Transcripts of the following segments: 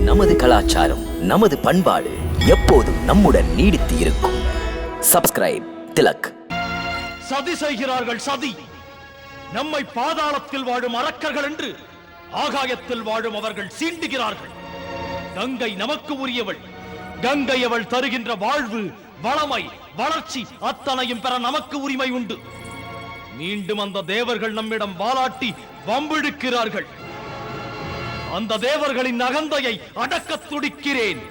நமது கலாச்சாரம், நமது பண்பாடு எப்போதும் நம்முடன் நீடித்து இருக்கும். சப்ஸ்கிரைப் திலக். சதி செய்கிறார்கள், சதி. நம்மை பாதாளத்தில் வாழும் அரக்கர்கள் என்று ஆகாயத்தில் வாழும் அவர்கள் சீண்டுகிறார்கள். கங்கை நமக்கு உரியவள். கங்கை அவள் தருகின்ற வாழ்வு, வளமை, வளர்ச்சி அத்தனையும் பெற நமக்கு உரிமை உண்டு. மீண்டும் அந்த தேவர்கள் நம்மிடம் வாலாட்டி வம்பிழுக்கிறார்கள். அந்த தேவர்களின் அகந்தையை அடக்கத் துடிக்கிறேன்.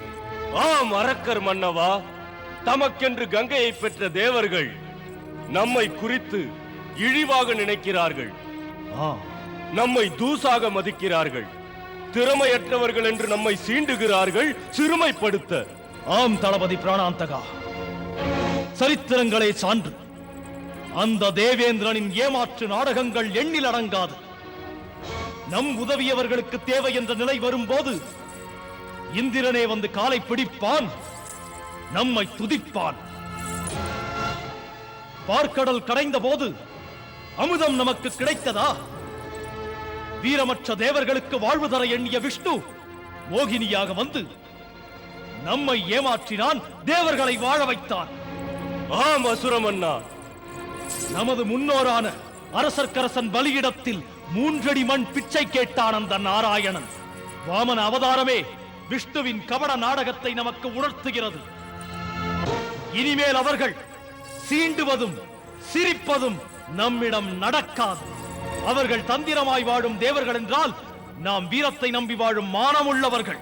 ஆம் அரக்கர் மன்னவா, தமக்கென்று கங்கையை பெற்ற தேவர்கள் நம்மை குறித்து இழிவாக நினைக்கிறார்கள். நம்மை தூசாக மதிக்கிறார்கள். திறமையற்றவர்கள் என்று நம்மை சீண்டுகிறார்கள், சிறுமைப்படுத்த. ஆம் தளபதி பிராணாந்தகா, சரித்திரங்களே சான்று. அந்த தேவேந்திரனின் ஏமாற்று நாடகங்கள் எண்ணில் அடங்காது. நம் உதவியவர்களுக்கு தேவை என்ற நிலை வரும்போது இந்திரனே வந்து காலை பிடிப்பான், நம்மை துதிப்பான். பார்க்கடல் கடைந்த போது அமுதம் நமக்கு கிடைத்ததா? வீரமற்ற தேவர்களுக்கு வாழ்வு தர எண்ணிய விஷ்ணு மோகினியாக வந்து நம்மை ஏமாற்றினான், தேவர்களை வாழ வைத்தான். ஆம் அசுரமன்னா, நமது முன்னோரான அரசர்க்கரசன் பலியிடத்தில் 3 அடி மண் பிச்சை கேட்டான் அந்த நாராயணன். வாமன அவதாரமே விஷ்ணுவின் கபட நாடகத்தை நமக்கு உணர்த்துகிறது. இனிமேல் அவர்கள் சீண்டுவதும் சிரிப்பதும் நம்மிடம் நடக்காது. அவர்கள் தந்திரமாய் வாழும் தேவர்கள் என்றால் நாம் வீரத்தை நம்பி வாழும் மானமுள்ளவர்கள்.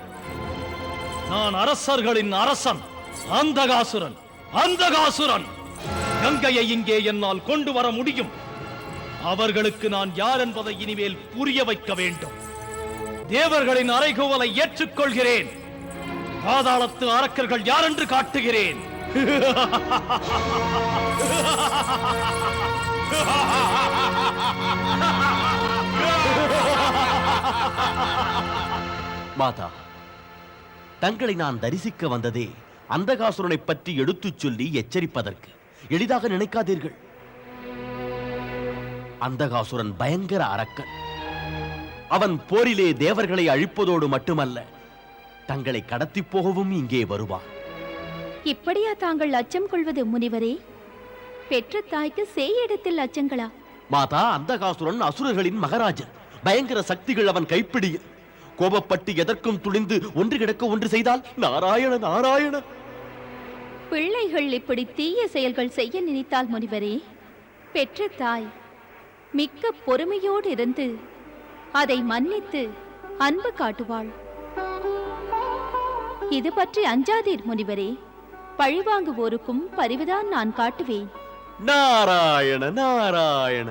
நான் அரசர்களின் அரசன், அந்தகாசுரன். அந்தகாசுரன் கங்கையை இங்கே என்னால் கொண்டு வர முடியும். அவர்களுக்கு நான் யார் என்பதை இனிமேல் புரிய வைக்க வேண்டும். தேவர்களின் அறைகூவலை ஏற்றுக்கொள்கிறேன். பாதாளத்து அரக்கர்கள் யார் என்று காட்டுகிறேன். மாதா, தங்களை நான் தரிசிக்க வந்ததே அந்தகாசுரனை பற்றி எடுத்துச் சொல்லி எச்சரிப்பதற்கு. எளிதாக நினைக்காதீர்கள். அந்தகாசுரன் பயங்கர அரக்கன். அவன் போரிலே தேவர்களை அழிப்பதோடு மட்டுமல்ல, தங்களை கடத்தி போகவும் இங்கே வருவான். இப்படியா தாங்கள் அச்சம் கொள்வது முனிவரே? பெற்ற தாய்க்கு சேயிடத்தில் அச்சங்களா? மாதா, அந்தகாசுரன் அசுரர்களின் மகாராஜன். பயங்கர சக்திகள் அவன் கைப்பிடியில். கோபப்பட்டு எதற்கும் துணிந்து ஒன்று கிடக்க ஒன்று செய்தால் நாராயண நாராயண. பிள்ளைகள் இப்படி தீய செயல்கள் செய்ய நினைத்தால் முனிவரே, பெற்ற தாய் மிக்க பொறுமையோடு இருந்து அதை மன்னித்து அன்பு காட்டுவாள். இது பற்றி அஞ்சாதீர் முனிவரே. பழிவாங்குவோருக்கும் பரிவுதான் நான் காட்டுவேன். நாராயண நாராயண.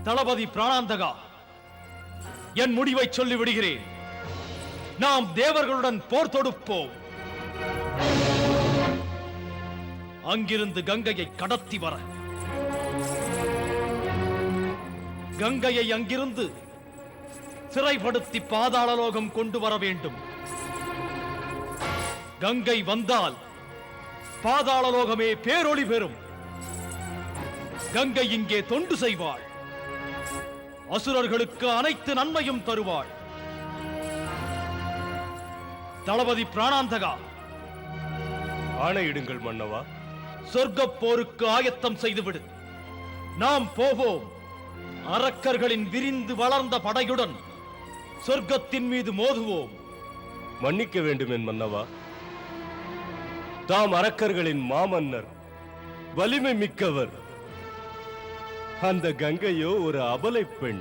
தளபதி பிராணாந்தகா, என் முடிவை சொல்லி விடுகிறேன். நாம் தேவர்களுடன் போர் தொடுப்போம். அங்கிருந்து கங்கையை கடத்தி வர, கங்கையை அங்கிருந்து சிறைப்படுத்தி பாதாளலோகம் கொண்டு வர வேண்டும். கங்கை வந்தால் பாதாளலோகமே பேரொளி பெறும். கங்கை இங்கே தொண்டு செய்வாள். அசுரர்களுக்கு அனைத்து நன்மையும் தருவாள். தளபதி பிராணாந்தகா, ஆணையிடுங்கள் மன்னவா. சொர்க்கப் போருக்கு ஆயத்தம் செய்துவிடு. நாம் போவோம். அரக்கர்களின் விரிந்து வளர்ந்த படையுடன் சொர்க்கத்தின் மீது மோதுவோம். மன்னிக்க வேண்டும் என் மன்னவா. தாம் அரக்கர்களின் மாமன்னர், வலிமை மிக்கவர். அந்த கங்கையோ ஒரு அபலை பெண்.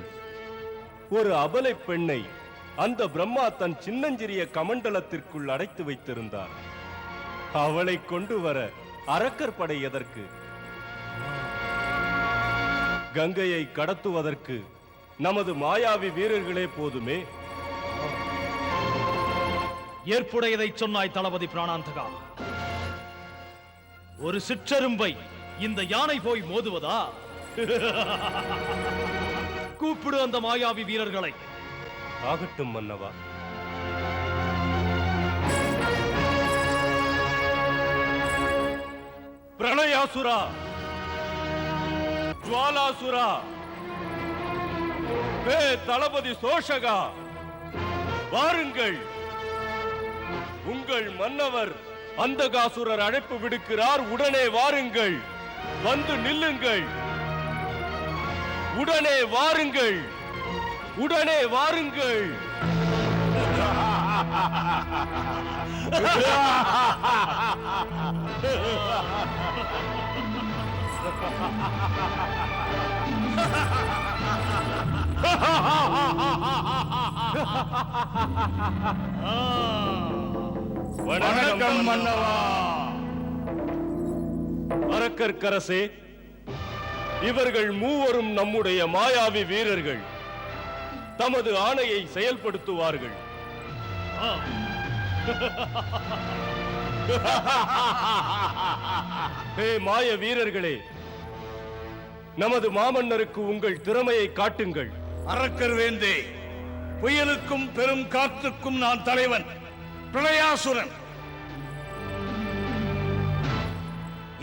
ஒரு அபலை பெண்ணை அந்த பிரம்மா தன் சின்னஞ்சிறிய கமண்டலத்திற்குள் அடைத்து வைத்திருந்தார். அவளை கொண்டு வர அரக்கர் படை எதற்கு? கங்கையை கடத்துவதற்கு நமது மாயாவி வீரர்களே போதுமே. ஏற்புடையதை சொன்னாய் தளபதி பிராணாந்தகா. ஒரு சிற்றெரும்பை இந்த யானை போய் மோதுவதா? கூப்பிடு அந்த மாயாவி வீரர்களை. ஆகட்டும் மன்னவா. பிரளயாசுரா, ஜுவாலாசுரா, தளபதி சோஷகா, வாருங்கள். உங்கள் மன்னவர் அந்தகாசுரர் அழைப்பு விடுக்கிறார். உடனே வாருங்கள், வந்து நில்லுங்கள். உடனே வாருங்கள், உடனே வாருங்கள். வணக்கம் மன்னவா. அரக்கர்க்கரசே, இவர்கள் மூவரும் நம்முடைய மாயாவி வீரர்கள். தமது ஆணையை செயல்படுத்துவார்கள். மாய வீரர்களே, நமது மாமன்னருக்கு உங்கள் திறமையை காட்டுங்கள். அரக்கர் வேந்தே, புயலுக்கும் பெரும் காற்றுக்கும் நான் தலைவன், பிரளயாசுரன்.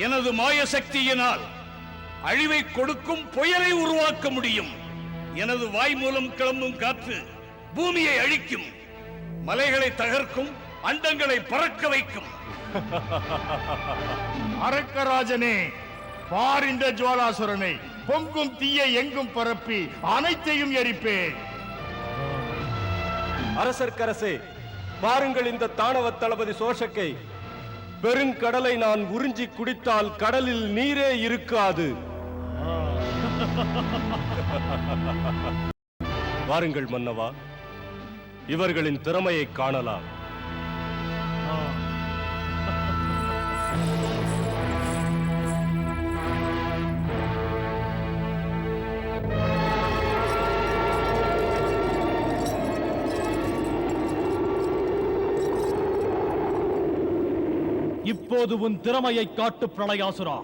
எனது மாய சக்தியினால் அழிவை கொடுக்கும் புயலை உருவாக்க முடியும். எனது வாய் மூலம் கிளம்பும் காற்று பூமியை அழிக்கும், மலைகளை தகர்க்கும், அண்டங்களை பறக்க வைக்கும். அரக்கராஜனே, பார் இந்த ஜுவாலாசுரனை. பொங்கும் தீயை எங்கும் பரப்பி அனைத்தையும் எரிப்பேன். அரசர்க்கரசே, பாருங்கள் இந்த தானவ தளபதி சோஷக்கை. பெருங்கடலை நான் உறிஞ்சி குடித்தால் கடலில் நீரே இருக்காது. வாருங்கள் மன்னவா, இவர்களின் திறமையை காணலாம். இப்போது உன் திறமையை காட்டு பிரளயாசுரா.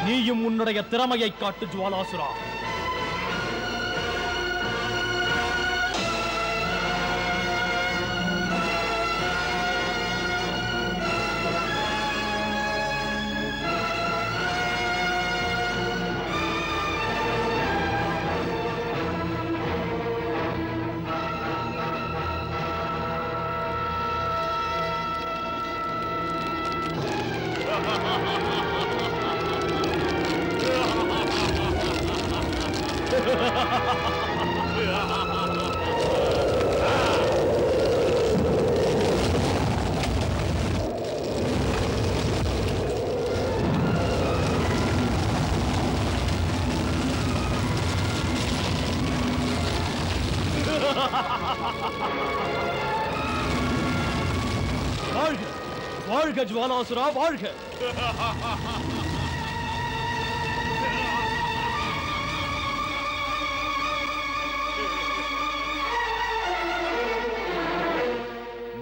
நீயும் உன்னுடைய திறமையை காட்டு ஜுவாலாசுரா. வாழ்க வாழ்க ஜுவாலாசுரா, வாழ்க.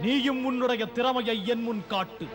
நீயும் உன்னுடைய திறமையை என் முன் காட்டு.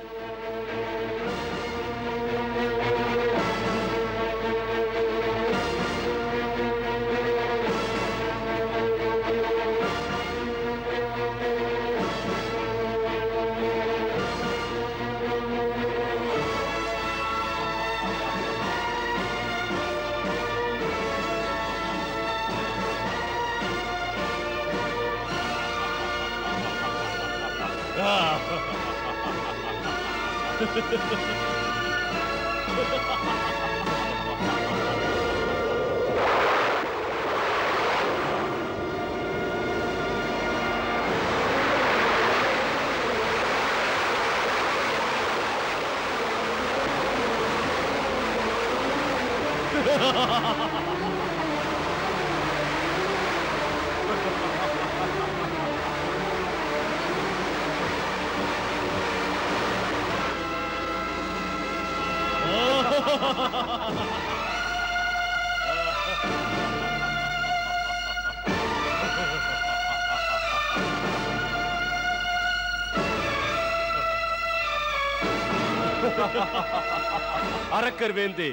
அரக்கர் வேந்தே,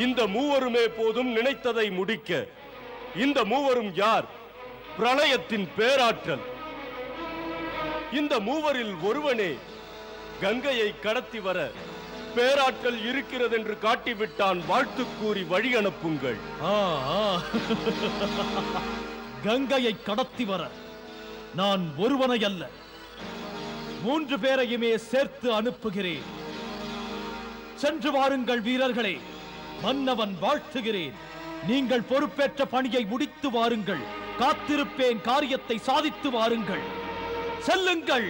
இந்த மூவருமே போதும் நினைத்ததை முடிக்க. இந்த மூவரும் யார்? பிரளயத்தின் பேராற்றல். இந்த மூவரில் ஒருவனே கங்கையை கடத்தி வர பேராற்றல் இருக்கிறது என்று காட்டிவிட்டான். வாழ்த்து கூறி வழி அனுப்புங்கள். கங்கையை கடத்தி வர நான் ஒருவனை அல்ல, 3 பேரையுமே சேர்த்து அனுப்புகிறேன். சென்று வாருங்கள் வீரர்களே, மன்னவன் வாழ்த்துகிறேன். நீங்கள் பொறுப்பேற்ற பணியை முடித்து வாருங்கள். காத்திருப்பேன், காரியத்தை சாதித்து வாருங்கள். செல்லுங்கள்.